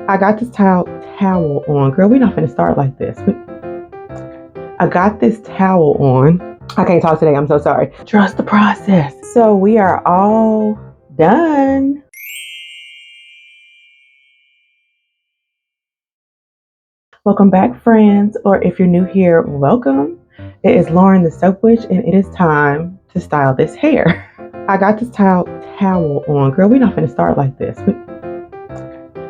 I got this towel on. Girl, we're not gonna start like this. I got this towel on. I can't talk today, I'm so sorry. Trust the process. So we are all done. Welcome back, friends, or if you're new here, welcome. It is Lauren the Soap Witch, and it is time to style this hair. I got this towel on. Girl, we're not gonna start like this.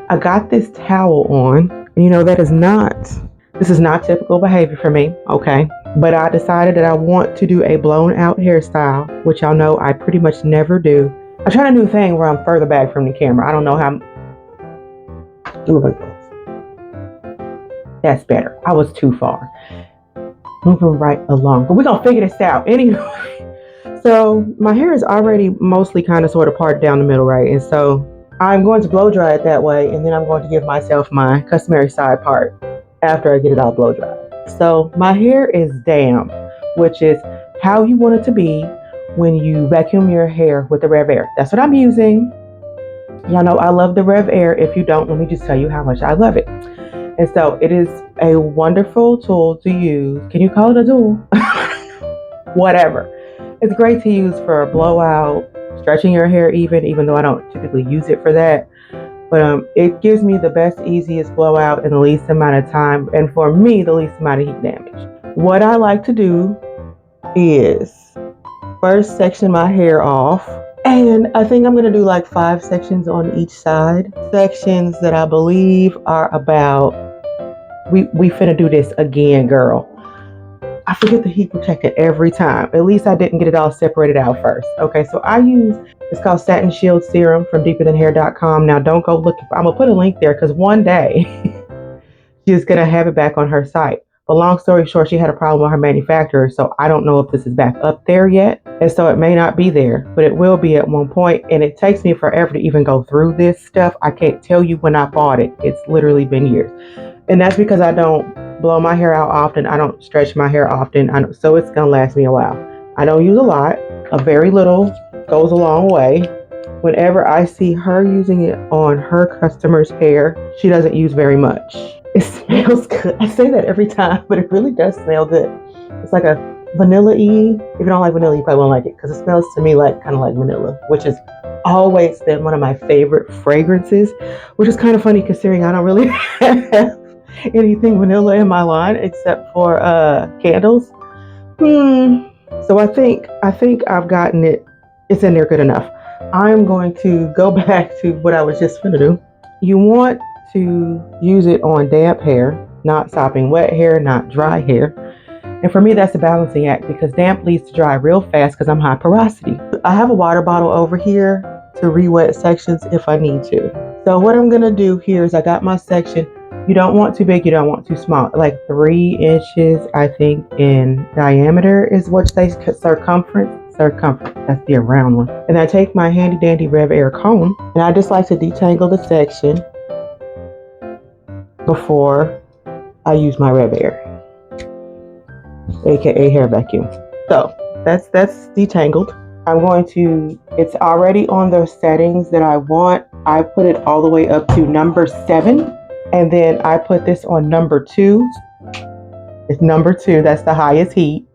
I got this towel on, and you know this is not typical behavior for me, okay? But I decided that I want to do a blown out hairstyle, which y'all know I pretty much never do. I'm trying to do a thing where I'm further back from the camera. I don't know how. That's better. I was too far. Moving right along. But we're going to figure this out anyway. So my hair is already mostly kind of sort of parted down the middle, right? And so I'm going to blow dry it that way. And then I'm going to give myself my customary side part after I get it all blow dried. So my hair is damp, which is how you want it to be when you vacuum your hair with the RevAir. That's what I'm using. Y'all know I love the RevAir. If you don't, let me just tell you how much I love it. And so it is a wonderful tool to use. Can you call it a tool? Whatever. It's great to use for a blowout, stretching your hair even though I don't typically use it for that. But it gives me the best, easiest blowout in the least amount of time. And for me, the least amount of heat damage. What I like to do is first section my hair off. And I think I'm going to do like 5 sections on each side. Sections that I believe are about, we finna do this again, girl. I forget the heat protectant every time. At least I didn't get it all separated out first. Okay, so I use, it's called Satin Shield Serum from deeperthanhair.com. Now don't go looking for, I'm going to put a link there because one day she's going to have it back on her site. But long story short, she had a problem with her manufacturer, so I don't know if this is back up there yet. And so it may not be there, but it will be at one point. And it takes me forever to even go through this stuff. I can't tell you when I bought it. It's literally been years. And that's because I don't blow my hair out often. I don't stretch my hair often. So it's going to last me a while. I don't use a lot. A very little goes a long way. Whenever I see her using it on her customer's hair, she doesn't use very much. It smells good. I say that every time, but it really does smell good. It's like a vanilla-y. If you don't like vanilla, you probably won't like it because it smells to me like kind of like vanilla, which is always been one of my favorite fragrances, which is kind of funny considering I don't really have anything vanilla in my line except for candles. So I think I've gotten it. It's in there good enough. I'm going to go back to what I was just gonna do. You want to use it on damp hair, not sopping wet hair, not dry hair. And for me, that's a balancing act because damp leads to dry real fast because I'm high porosity. I have a water bottle over here to re-wet sections if I need to. So what I'm gonna do here is I got my section. You don't want too big, you don't want too small. Like 3 inches, I think, in diameter is what they circumference, that's the round one. And I take my handy dandy RevAir comb and I just like to detangle the section before I use my RevAir, aka hair vacuum. So that's detangled. I'm going to, it's already on the settings that I want. I put it all the way up to number 7. And then I put this on number 2. It's number 2, that's the highest heat.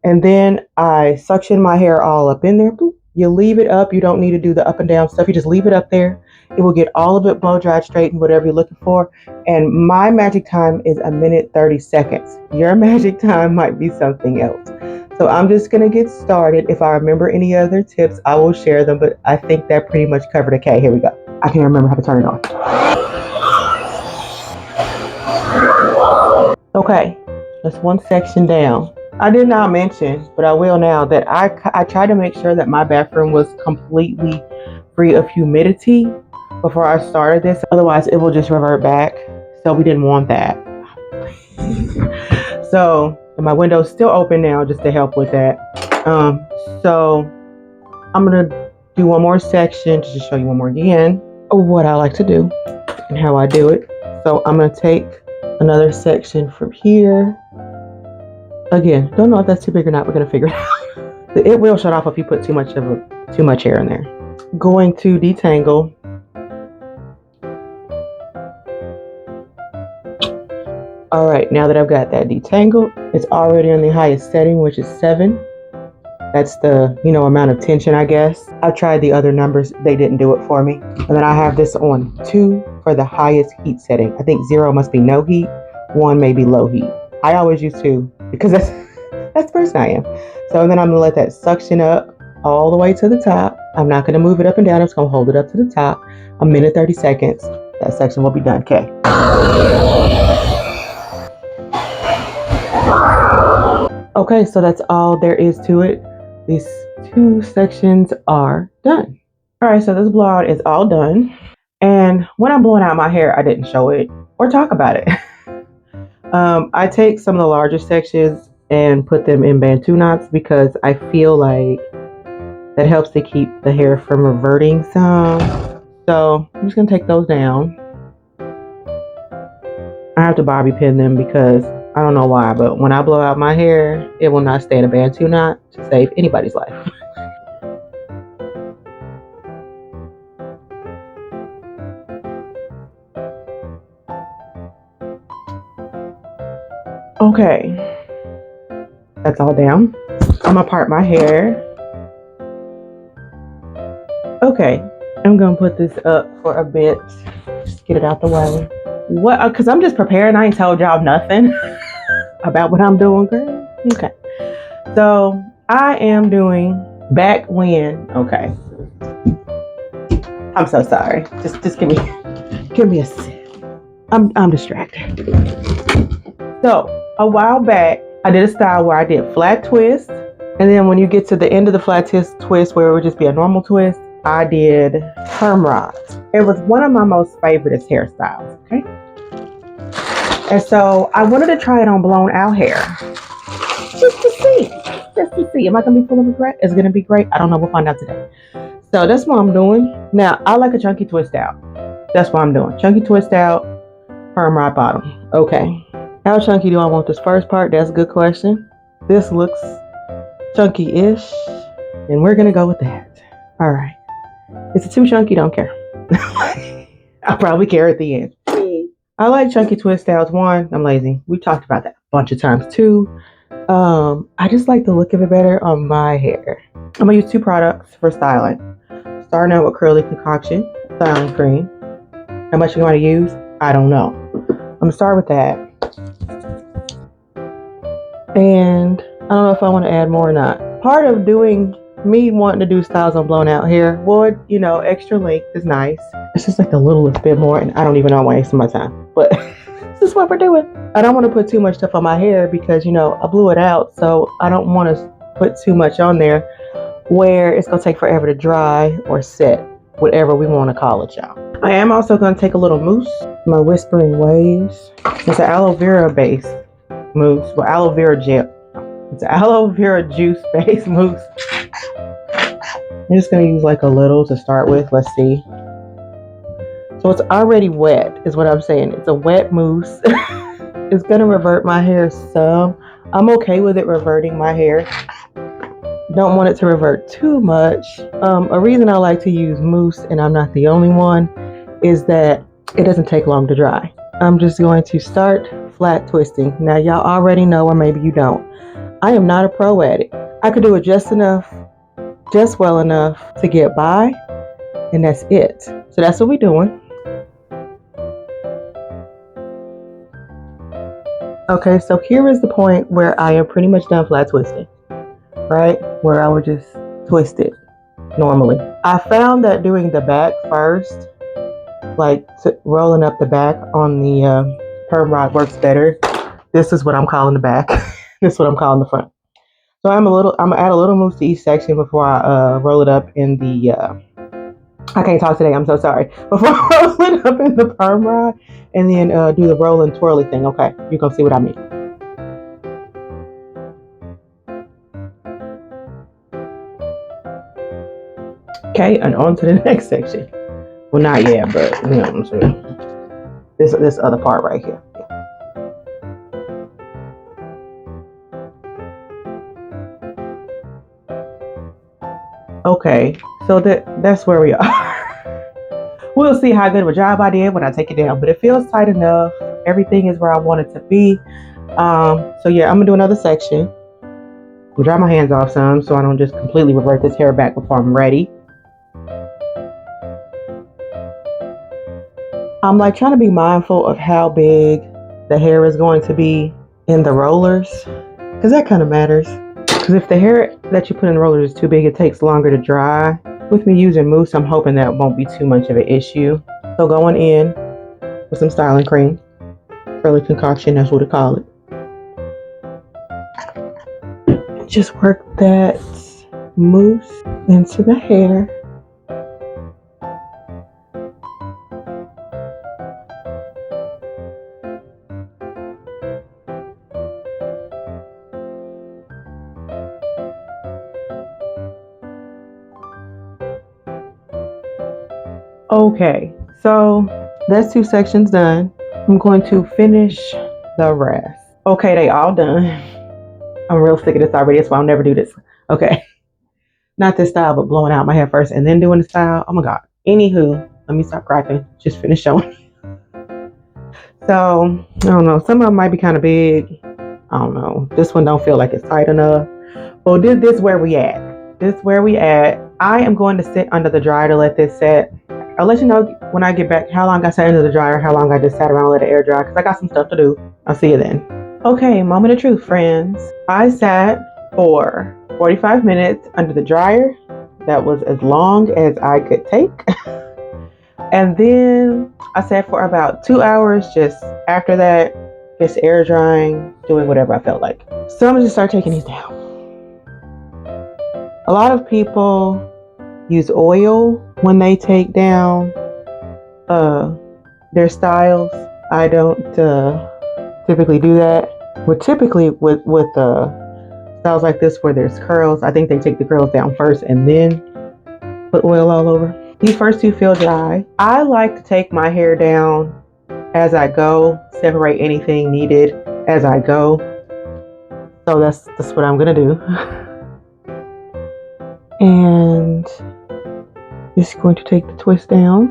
And then I suction my hair all up in there. Boop. You leave it up. You don't need to do the up and down stuff. You just leave it up there. It will get all of it blow dried, straightened, whatever you're looking for. And my magic time is 1 minute 30 seconds. Your magic time might be something else. So I'm just going to get started. If I remember any other tips, I will share them. But I think that pretty much covered. Okay, here we go. I can't remember how to turn it on. Okay, that's one section down. I did not mention, but I will now, that I tried to make sure that my bathroom was completely free of humidity before I started this. Otherwise, it will just revert back. So we didn't want that. So my window's still open now just to help with that. So I'm going to do one more section to just show you one more again of what I like to do and how I do it. So I'm going to take another section from here. Again, don't know if that's too big or not. We're gonna figure it out. It will shut off if you put too much hair in there. Going to detangle All right, now that I've got that detangled, it's already on the highest setting, which is 7. That's the, amount of tension, I guess. I've tried the other numbers. They didn't do it for me. And then I have this on 2 for the highest heat setting. I think 0 must be no heat. 1 may be low heat. I always use 2 because that's the person I am. So then I'm going to let that suction up all the way to the top. I'm not going to move it up and down. I'm just going to hold it up to the top. 1 minute, 30 seconds. That section will be done. Okay. Okay, so that's all there is to it. These 2 sections are done. All right, so this blowout is all done. And when I'm blowing out my hair, I didn't show it or talk about it. I take some of the larger sections and put them in Bantu knots because I feel like that helps to keep the hair from reverting some. So I'm just gonna take those down. I have to bobby pin them because I don't know why, but when I blow out my hair, it will not stay in a Bantu knot to save anybody's life. Okay, that's all down. I'm gonna part my hair. Okay, I'm gonna put this up for a bit. Just get it out the way. What? Because I'm just preparing. I ain't told y'all nothing about what I'm doing, girl. Okay, so I am doing back when. Okay, I'm so sorry. Just give me a sec. I'm distracted. So a while back, I did a style where I did flat twist, and then when you get to the end of the flat twist, where it would just be a normal twist, I did perm-rod. It was one of my most favorite hairstyles. Okay. And so I wanted to try it on blown out hair. Just to see. Am I going to be full of regret? Is it going to be great? I don't know. We'll find out today. So that's what I'm doing. Now, I like a chunky twist out. That's what I'm doing. Chunky twist out, perm-rod bottom. Okay. How chunky do I want this first part? That's a good question. This looks chunky-ish. And we're going to go with that. All right. Is it too chunky? Don't care. I'll probably care at the end. I like chunky twist outs. 1, I'm lazy. We've talked about that a bunch of times. 2, I just like the look of it better on my hair. I'm gonna use 2 products for styling. Starting out with Curly Concoction styling cream. How much you want to use? I don't know. I'm gonna start with that. And I don't know if I want to add more or not. Part of doing me wanting to do styles on blown out hair, would, extra length is nice. It's just like the littlest bit more, and I don't even know why I'm wasting my time. But this is what we're doing. I don't want to put too much stuff on my hair because, I blew it out. So I don't want to put too much on there where it's going to take forever to dry or set, whatever we want to call it, y'all. I am also going to take a little mousse, my Whispering Waves. It's an aloe vera based mousse, well, aloe vera gel. It's an aloe vera juice based mousse. I'm just going to use like a little to start with. Let's see. So it's already wet is what I'm saying. It's a wet mousse. It's going to revert my hair some. I'm okay with it reverting my hair. Don't want it to revert too much. A reason I like to use mousse, and I'm not the only one, is that it doesn't take long to dry. I'm just going to start flat twisting. Now y'all already know, or maybe you don't. I am not a pro at it. I could do it just well enough to get by, and that's it. So that's what we're doing. Okay, so here is the point where I am pretty much done flat twisting, right? Where I would just twist it normally. I found that doing the back first, like rolling up the back on the perm-rod works better. This is what I'm calling the back. This is what I'm calling the front. So I'm gonna add a little mousse to each section before I roll it up in the I can't talk today, I'm so sorry. Before I roll it up in the perm-rod and then do the roll and twirly thing. Okay, you're gonna see what I mean. Okay, and on to the next section. Well, not yet, but you know what I'm saying. This other part right here. Okay, so that's where we are. We'll see how good of a job I did when I take it down, but it feels tight enough. Everything is where I want it to be. So yeah, I'm gonna do another section. I'll dry my hands off some so I don't just completely revert this hair back before I'm ready. I'm like trying to be mindful of how big the hair is going to be in the rollers, because that kind of matters. Because if the hair that you put in the rollers is too big, it takes longer to dry. With me using mousse, I'm hoping that won't be too much of an issue. So going in with some styling cream, curly concoction, that's what we call it. Just work that mousse into the hair. Okay, so that's 2 sections done. I'm going to finish the rest. Okay, they all done. I'm real sick of this already. That's why I'll never do this. Okay, not this style, but blowing out my hair first and then doing the style. Oh my god. Anywho, let me stop griping. Just finish showing. So I don't know. Some of them might be kind of big. I don't know. This one don't feel like it's tight enough. Well, this where we at. This where we at. I am going to sit under the dryer to let this set. I'll let you know when I get back how long I sat under the dryer, how long I just sat around and let it air dry, because I got some stuff to do. I'll see you then. Okay, moment of truth, friends. I sat for 45 minutes under the dryer. That was as long as I could take. And then I sat for about 2 hours just after that, just air drying, doing whatever I felt like. So I'm gonna just start taking these down. A lot of people use oil when they take down their styles. I don't typically do that. But typically with styles like this where there's curls, I think they take the curls down first and then put oil all over. These first 2 feel dry. I like to take my hair down as I go, separate anything needed as I go. So that's what I'm gonna do. And just going to take the twist down.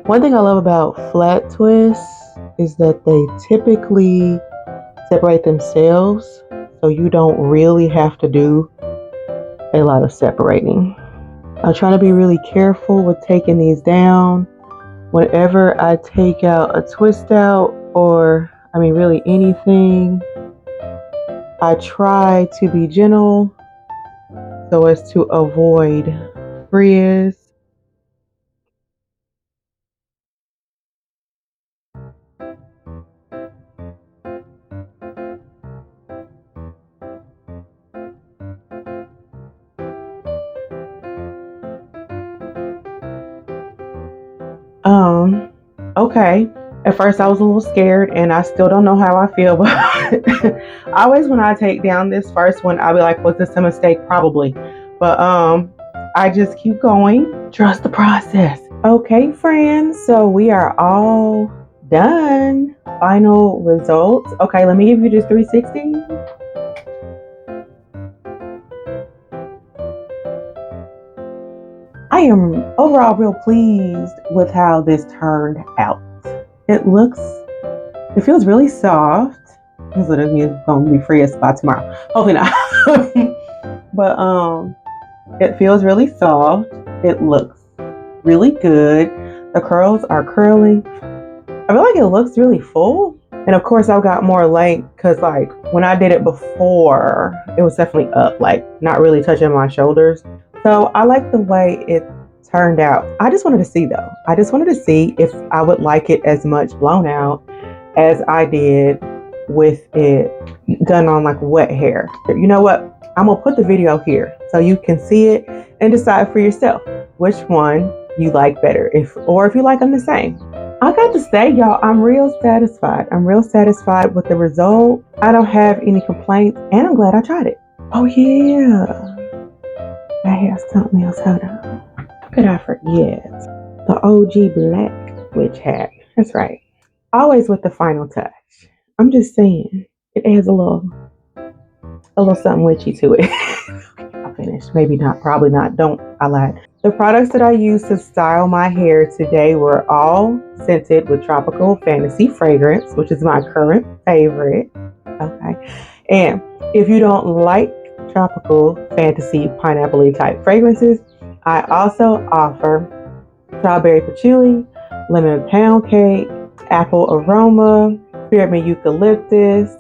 One thing I love about flat twists is that they typically separate themselves, so you don't really have to do a lot of separating. I'm trying to be really careful with taking these down. Whenever I take out a twist out, or I mean really anything, I try to be gentle so as to avoid frizz. Okay. At first I was a little scared and I still don't know how I feel, but always when I take down this first one, I'll be like, was this a mistake? Probably. But I just keep going. Trust the process. Okay, friends. So we are all done. Final results. Okay, let me give you this 360. I am overall real pleased with how this turned out. It feels really soft. This is going to be free as by tomorrow. Hopefully not. But it feels really soft. It looks really good. The curls are curling. I feel like it looks really full. And of course I've got more length because like when I did it before, it was definitely up, like not really touching my shoulders. So I like the way it turned out. I just wanted to see though. I just wanted to see if I would like it as much blown out as I did with it done on like wet hair. You know what? I'm gonna put the video here so you can see it and decide for yourself which one you like better, if you like them the same. I got to say, y'all, I'm real satisfied. I'm real satisfied with the result. I don't have any complaints and I'm glad I tried it. Oh yeah, I have something else. Hold on. How could I forget? The OG black witch hat. That's right. Always with the final touch. I'm just saying, it adds a little something witchy to it. I finished. Maybe not. Probably not. I lied. The products that I used to style my hair today were all scented with Tropical Fantasy fragrance, which is my current favorite. Okay. And if you don't like Tropical Fantasy pineapple type fragrances, I also offer strawberry patchouli, lemon pound cake, apple aroma, spearmint eucalyptus,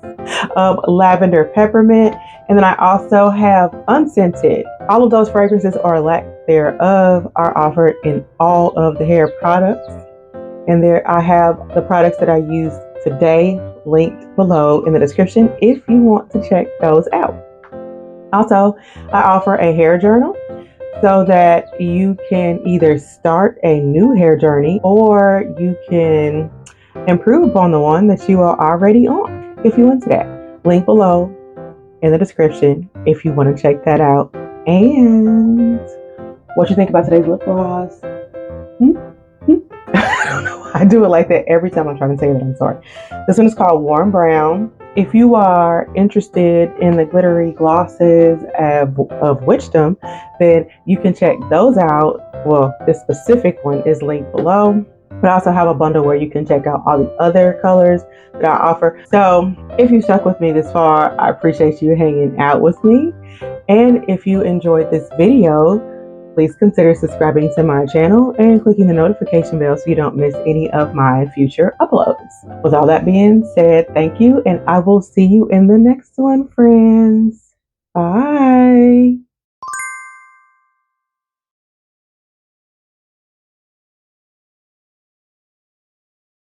lavender peppermint, and then I also have unscented. All of those fragrances or lack thereof are offered in all of the hair products. And there I have the products that I used today linked below in the description if you want to check those out. Also, I offer a hair journal so that you can either start a new hair journey or you can improve upon the one that you are already on if you want that. Link below in the description if you want to check that out. And what you think about today's lip gloss? I don't know. I do it like that every time I'm trying to say that. I'm sorry. This one is called Warm Brown. If you are interested in the glittery glosses of Witchdom, then you can check those out. Well, this specific one is linked below. But I also have a bundle where you can check out all the other colors that I offer. So if you stuck with me this far, I appreciate you hanging out with me. And if you enjoyed this video, please consider subscribing to my channel and clicking the notification bell so you don't miss any of my future uploads. With all that being said, thank you, and I will see you in the next one, friends. Bye.